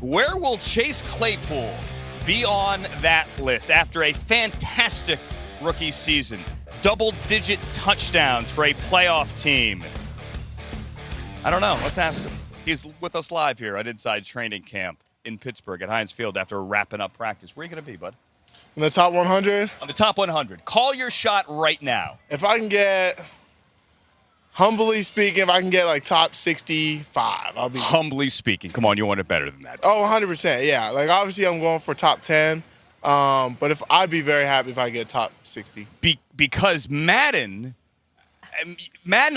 Where will Chase Claypool be on that list after a fantastic rookie season? Double-digit touchdowns for a playoff team. I don't know. Let's ask him. He's with us live here at Inside Training Camp in Pittsburgh at Heinz Field after wrapping up practice. Where are you going to be, bud? In the top 100? On the top 100. Call your shot right now. If I can get, humbly speaking, if I can get like top 65, I'll be. Humbly speaking. Come on, you want it better than that. Oh, 100%, yeah. Like, obviously, I'm going for top 10. But I'd be very happy if I get top 60. Because Madden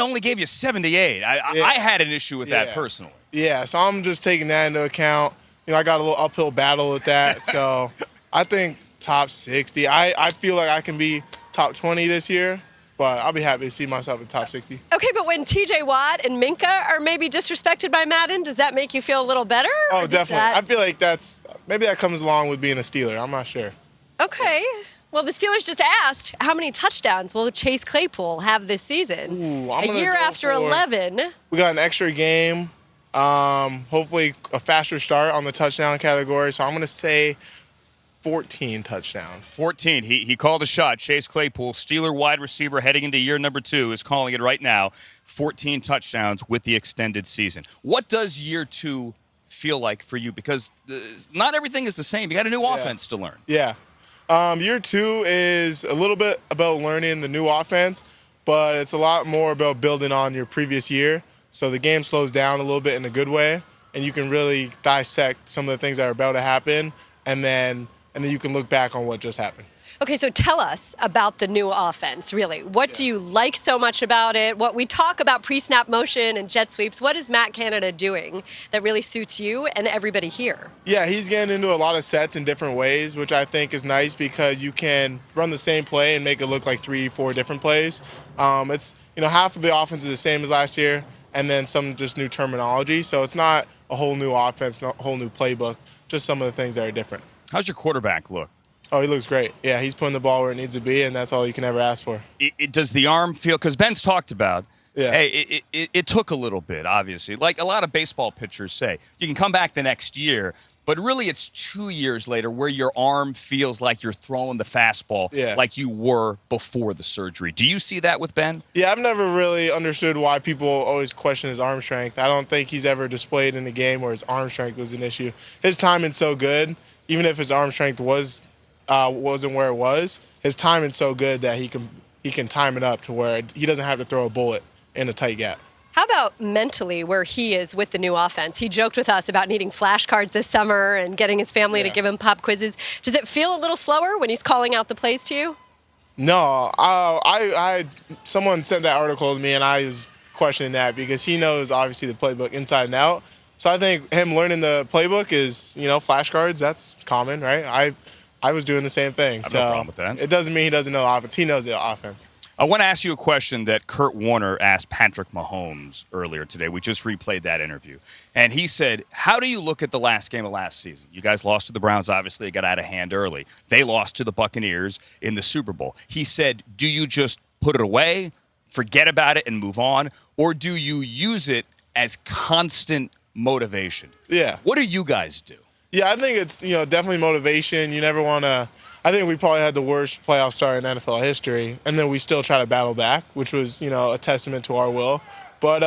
only gave you 78. I had an issue with that personally. Yeah, so I'm just taking that into account. You know, I got a little uphill battle with that. So I think top 60. I feel like I can be top 20 this year, but I'll be happy to see myself in top 60. Okay, but when TJ Watt and Minka are maybe disrespected by Madden, does that make you feel a little better? Oh, definitely. I feel like maybe that comes along with being a Steeler. I'm not sure. Okay. Well, the Steelers just asked, how many touchdowns will Chase Claypool have this season? Ooh, a year after 11. We got an extra game, hopefully a faster start on the touchdown category. So I'm going to say 14 touchdowns. 14. He called a shot. Chase Claypool, Steeler wide receiver heading into year number 2, is calling it right now. 14 touchdowns with the extended season. What does year 2 feel like for you? Because not everything is the same. You got a new offense to learn. Yeah. Year 2 is a little bit about learning the new offense, but it's a lot more about building on your previous year. So the game slows down a little bit in a good way, and you can really dissect some of the things that are about to happen, and then you can look back on what just happened. Okay, so tell us about the new offense, really. What do you like so much about it? What we talk about pre-snap motion and jet sweeps. What is Matt Canada doing that really suits you and everybody here? Yeah, he's getting into a lot of sets in different ways, which I think is nice because you can run the same play and make it look like 3-4 different plays. It's, half of the offense is the same as last year, and then some just new terminology. So it's not a whole new offense, not a whole new playbook, just some of the things that are different. How's your quarterback look? Oh, he looks great. Yeah, he's putting the ball where it needs to be, and that's all you can ever ask for. Does the arm feel – because Ben's talked about, hey, it took a little bit, obviously. Like a lot of baseball pitchers say, you can come back the next year, but really it's 2 years later where your arm feels like you're throwing the fastball like you were before the surgery. Do you see that with Ben? Yeah, I've never really understood why people always question his arm strength. I don't think he's ever displayed in a game where his arm strength was an issue. His timing's so good, even if his arm strength wasn't where it was, his timing's so good that he can time it up to where he doesn't have to throw a bullet in a tight gap. How about mentally where he is with the new offense? He joked with us about needing flashcards this summer and getting his family to give him pop quizzes. Does it feel a little slower when he's calling out the plays to you? No, someone sent that article to me, and I was questioning that because he knows obviously the playbook inside and out. So I think him learning the playbook is, flashcards. That's common, right? I was doing the same thing. I have no problem with that. It doesn't mean he doesn't know the offense. He knows the offense. I want to ask you a question that Kurt Warner asked Patrick Mahomes earlier today. We just replayed that interview. And he said, how do you look at the last game of last season? You guys lost to the Browns, obviously. It got out of hand early. They lost to the Buccaneers in the Super Bowl. He said, do you just put it away, forget about it, and move on? Or do you use it as constant motivation? Yeah. What do you guys do? Yeah, I think it's, definitely motivation. You never want to – I think we probably had the worst playoff start in NFL history, and then we still try to battle back, which was, a testament to our will. But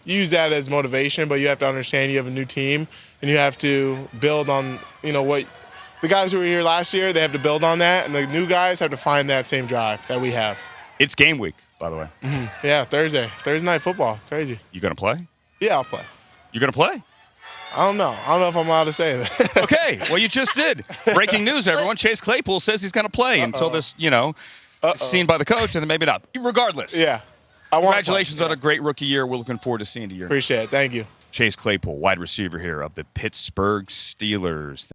you use that as motivation, but you have to understand you have a new team, and you have to build on, what – the guys who were here last year, they have to build on that, and the new guys have to find that same drive that we have. It's game week, by the way. Mm-hmm. Yeah, Thursday night football. Crazy. You going to play? Yeah, I'll play. You going to play? I don't know. I don't know if I'm allowed to say that. Okay. Well, you just did. Breaking news, everyone. Chase Claypool says he's going to play until this, seen by the coach, and then maybe not. Regardless. Yeah. Congratulations on a great rookie year. We're looking forward to seeing you. Appreciate it. Thank you. Chase Claypool, wide receiver here of the Pittsburgh Steelers.